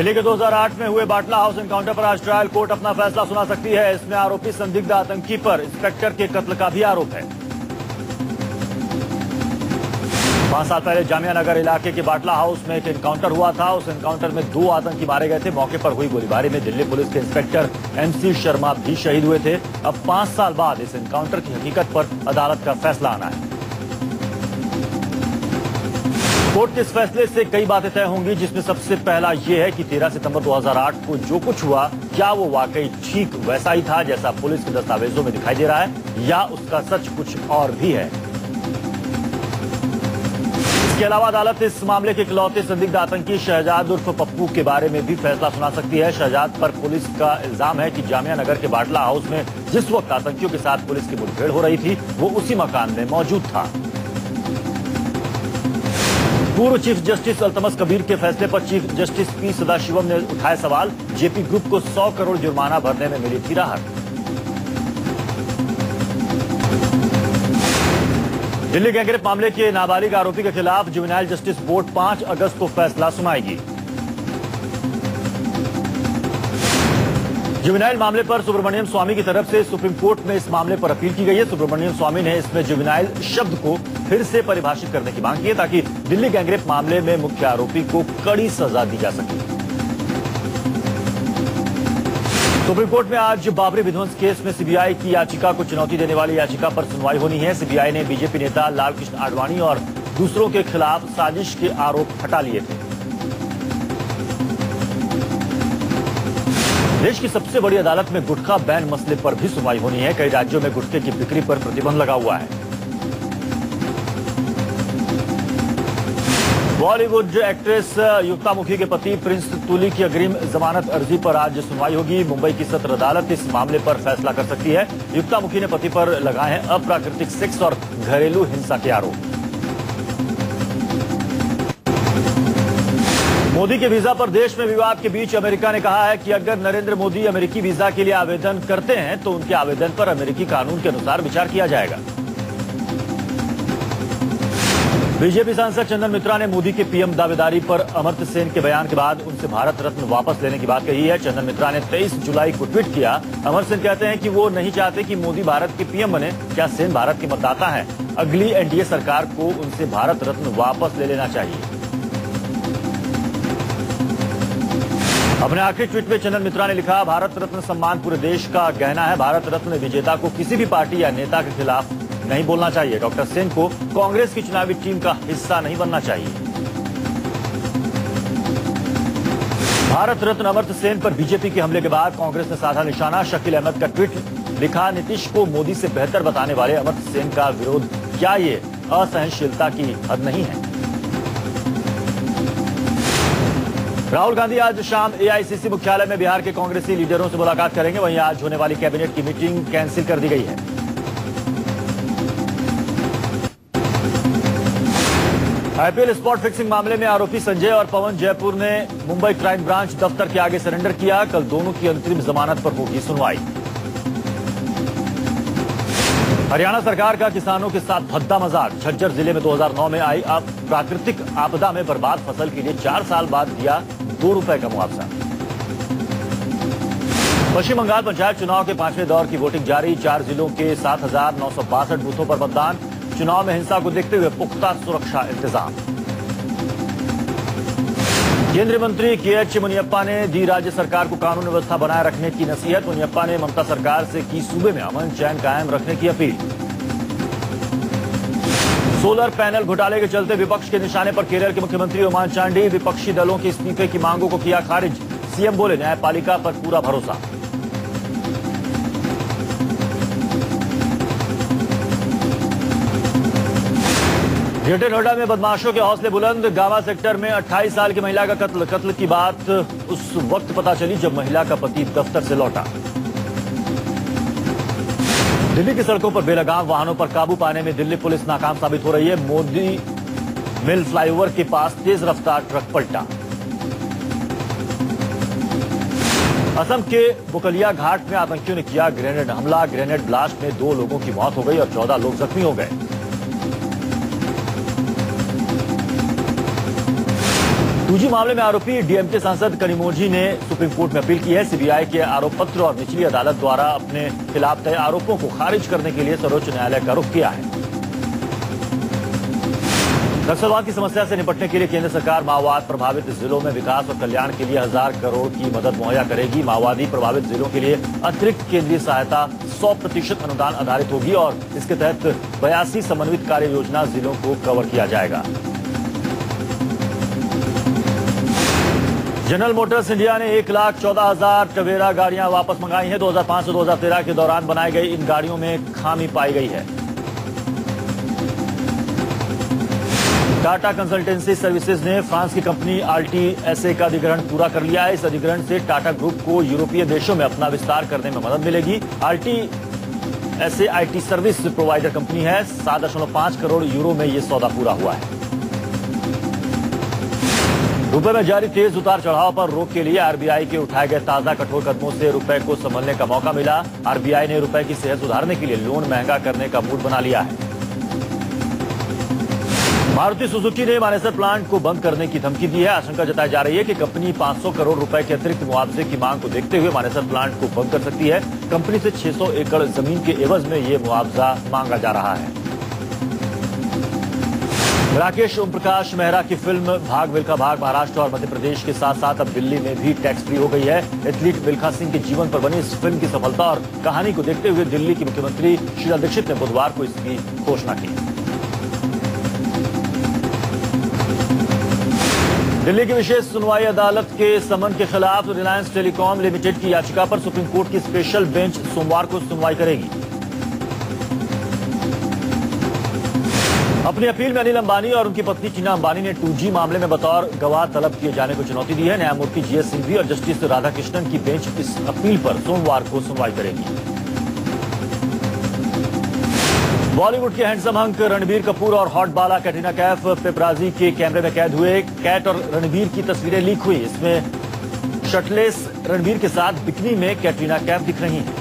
दिल्ली के 2008 में हुए बाटला हाउस एनकाउंटर पर आज ट्रायल कोर्ट अपना फैसला सुना सकती है। इसमें आरोपी संदिग्ध आतंकी पर इंस्पेक्टर के कत्ल का भी आरोप है। 5 साल पहले जामिया नगर इलाके के बाटला हाउस में एक एनकाउंटर हुआ था। उस एनकाउंटर में 2 आतंकी मारे गए थे। मौके पर हुई गोलीबारी में दिल्ली पुलिस के इंस्पेक्टर MC शर्मा भी शहीद हुए थे। अब 5 साल बाद इस एनकाउंटर की हकीकत पर अदालत का फैसला आना है। कोर्ट के इस फैसले से कई बातें तय होंगी, जिसमें सबसे पहला यह है कि 13 सितंबर 2008 को जो कुछ हुआ, क्या वो वाकई ठीक वैसा ही था जैसा पुलिस के दस्तावेजों में दिखाई दे रहा है, या उसका सच कुछ और भी है। इसके अलावा अदालत इस मामले के इकलौते संदिग्ध आतंकी शहजाद उर्फ पप्पू के बारे में भी फैसला सुना सकती है। शहजाद पर पुलिस का इल्जाम है कि जामिया नगर के बाटला हाउस में जिस वक्त आतंकियों के साथ पुलिस की मुठभेड़ हो रही थी, वो उसी मकान में मौजूद था। पूर्व चीफ जस्टिस अल्तमस कबीर के फैसले पर चीफ जस्टिस P सदाशिवम ने उठाए सवाल। जेपी ग्रुप को 100 करोड़ जुर्माना भरने में मिली थी राहत। दिल्ली गैंगरेप मामले के नाबालिग आरोपी के खिलाफ जुवेनाइल जस्टिस बोर्ड 5 अगस्त को फैसला सुनाएगी। जुवेनाइल मामले पर सुब्रमण्यम स्वामी की तरफ से सुप्रीम कोर्ट में इस मामले पर अपील की गई है। सुब्रमण्यम स्वामी ने इसमें जुवेनाइल शब्द को फिर से परिभाषित करने की मांग की है, ताकि दिल्ली गैंगरेप मामले में मुख्य आरोपी को कड़ी सजा दी जा सके। सुप्रीम कोर्ट में आज बाबरी विध्वंस केस में सीबीआई की याचिका को चुनौती देने वाली याचिका पर सुनवाई होनी है। सीबीआई ने बीजेपी नेता लालकृष्ण आडवाणी और दूसरों के खिलाफ साजिश के आरोप हटा लिए थे। देश की सबसे बड़ी अदालत में गुटखा बैन मसले पर भी सुनवाई होनी है। कई राज्यों में गुटखे की बिक्री पर प्रतिबंध लगा हुआ है। बॉलीवुड एक्ट्रेस युक्तामुखी के पति प्रिंस तुली की अग्रिम जमानत अर्जी पर आज सुनवाई होगी। मुंबई की सत्र अदालत इस मामले पर फैसला कर सकती है। युक्तामुखी ने पति पर लगाए हैं अप्राकृतिक सेक्स और घरेलू हिंसा के आरोप। मोदी के वीजा पर देश में विवाद के बीच अमेरिका ने कहा है कि अगर नरेंद्र मोदी अमेरिकी वीजा के लिए आवेदन करते हैं तो उनके आवेदन पर अमेरिकी कानून के अनुसार विचार किया जाएगा। बीजेपी सांसद चंदन मित्रा ने मोदी के पीएम दावेदारी पर अमर्त्य सेन के बयान के बाद उनसे भारत रत्न वापस लेने की बात कही है। चंदन मित्रा ने 23 जुलाई को ट्वीट किया। अमर्त्य सेन कहते हैं कि वो नहीं चाहते कि मोदी भारत के पीएम बने। क्या सेन भारत के मतदाता हैं? अगली एनडीए सरकार को उनसे भारत रत्न वापस ले लेना चाहिए। अपने आखिरी ट्वीट में चंदन मित्रा ने लिखा, भारत रत्न सम्मान पूरे देश का गहना है। भारत रत्न विजेता को किसी भी पार्टी या नेता के खिलाफ नहीं बोलना चाहिए। डॉक्टर सेन को कांग्रेस की चुनावी टीम का हिस्सा नहीं बनना चाहिए। भारत रत्न अमर्त्य सेन पर बीजेपी के हमले के बाद कांग्रेस ने साधा निशाना। शकील अहमद का ट्वीट लिखा, नीतीश को मोदी से बेहतर बताने वाले अमर्त्य सेन का विरोध, क्या ये असहनशीलता की हद नहीं है? राहुल गांधी आज शाम AICC मुख्यालय में बिहार के कांग्रेसी लीडरों से मुलाकात करेंगे। वहीं आज होने वाली कैबिनेट की मीटिंग कैंसिल कर दी गई है। IPL स्पॉट फिक्सिंग मामले में आरोपी संजय और पवन जयपुर ने मुंबई क्राइम ब्रांच दफ्तर के आगे सरेंडर किया। कल दोनों की अंतरिम जमानत पर होगी सुनवाई। हरियाणा सरकार का किसानों के साथ भद्दा मजाक। झज्जर जिले में 2009 में आई प्राकृतिक आपदा में बर्बाद फसल के लिए 4 साल बाद दिया 2 रुपए का मुआवजा। पश्चिम बंगाल पंचायत चुनाव के 5वें दौर की वोटिंग जारी। 4 जिलों के 7,962 बूथों पर मतदान। चुनाव में हिंसा को देखते हुए पुख्ता सुरक्षा इंतजाम। केंद्रीय मंत्री KH मुनियप्पा ने दी राज्य सरकार को कानून व्यवस्था बनाए रखने की नसीहत। मुनियप्पा ने ममता सरकार से की सूबे में अमन चैन कायम रखने की अपील। सोलर पैनल घोटाले के चलते विपक्ष के निशाने पर केरल के मुख्यमंत्री ओमान चांडी। विपक्षी दलों के इस्तीफे की मांगों को किया खारिज। सीएम बोले, न्यायपालिका पर पूरा भरोसा। ग्रेटर नोएडा में बदमाशों के हौसले बुलंद। गावा सेक्टर में 28 साल की महिला का कत्ल की बात उस वक्त पता चली जब महिला का पति दफ्तर से लौटा। दिल्ली की सड़कों पर बेलगाम वाहनों पर काबू पाने में दिल्ली पुलिस नाकाम साबित हो रही है। मोदी मिल फ्लाईओवर के पास तेज रफ्तार ट्रक पलटा। असम के बुकलिया घाट में आतंकियों ने किया ग्रेनेड हमला। ग्रेनेड ब्लास्ट में 2 लोगों की मौत हो गई और 14 लोग जख्मी हो गए। 2G मामले में आरोपी डीएमके सांसद कनिमोझी ने सुप्रीम कोर्ट में अपील की है। सीबीआई के आरोप पत्र और निचली अदालत द्वारा अपने खिलाफ तय आरोपों को खारिज करने के लिए सर्वोच्च न्यायालय का रुख किया है। नक्सलवाद की समस्या से निपटने के लिए केंद्र सरकार माओवाद प्रभावित जिलों में विकास और कल्याण के लिए 1000 करोड़ की मदद मुहैया करेगी। माओवादी प्रभावित जिलों के लिए अतिरिक्त केंद्रीय सहायता 100% अनुदान आधारित होगी और इसके तहत 82 समन्वित कार्य योजना जिलों को कवर किया जाएगा। जनरल मोटर्स इंडिया ने 1,14,000 टवेरा गाड़ियां वापस मंगाई हैं। 2005 से 2013 के दौरान बनाई गई इन गाड़ियों में खामी पाई गई है। टाटा कंसल्टेंसी सर्विसेज ने फ्रांस की कंपनी आल्टी एसए का अधिग्रहण पूरा कर लिया है। इस अधिग्रहण से टाटा ग्रुप को यूरोपीय देशों में अपना विस्तार करने में मदद मिलेगी। आल्टी एसए आईटी सर्विस प्रोवाइडर कंपनी है। 7.5 करोड़ यूरो में यह सौदा पूरा हुआ है। रुपए में जारी तेज उतार चढ़ाव पर रोक के लिए आरबीआई के उठाए गए ताजा कठोर कदमों से रुपए को संभलने का मौका मिला। आरबीआई ने रुपए की सेहत सुधारने के लिए लोन महंगा करने का मूड बना लिया है। मारुति सुजुकी ने मानेसर प्लांट को बंद करने की धमकी दी है। आशंका जताई जा रही है कि कंपनी 500 करोड़ रुपए के अतिरिक्त मुआवजे की मांग को देखते हुए मानेसर प्लांट को बंद कर सकती है। कंपनी से 600 एकड़ जमीन के एवज में यह मुआवजा मांगा जा रहा है। राकेश ओमप्रकाश मेहरा की फिल्म भाग मिल्खा भाग महाराष्ट्र और मध्य प्रदेश के साथ साथ अब दिल्ली में भी टैक्स फ्री हो गई है। एथलीट मिल्खा सिंह के जीवन पर बनी इस फिल्म की सफलता और कहानी को देखते हुए दिल्ली की मुख्यमंत्री शीला दीक्षित ने बुधवार को इसकी घोषणा की। दिल्ली की विशेष सुनवाई अदालत के समन के खिलाफ रिलायंस टेलीकॉम लिमिटेड की याचिका पर सुप्रीम कोर्ट की स्पेशल बेंच सोमवार को सुनवाई करेगी। अपनी अपील में अनिल अंबानी और उनकी पत्नी टीना अंबानी ने 2G मामले में बतौर गवाह तलब किए जाने को चुनौती दी है। न्यायमूर्ति जीएस सिंघवी और जस्टिस राधाकृष्णन की बेंच इस अपील पर सोमवार को सुनवाई करेगी। बॉलीवुड के हैंडसम हंक रणबीर कपूर और हॉट बाला कैटरीना कैफ पेपराजी के कैमरे में कैद हुए। कैट और रणबीर की तस्वीरें लीक हुई। इसमें शर्टलेस रणबीर के साथ बिकनी में कैटरीना कैफ दिख रही हैं।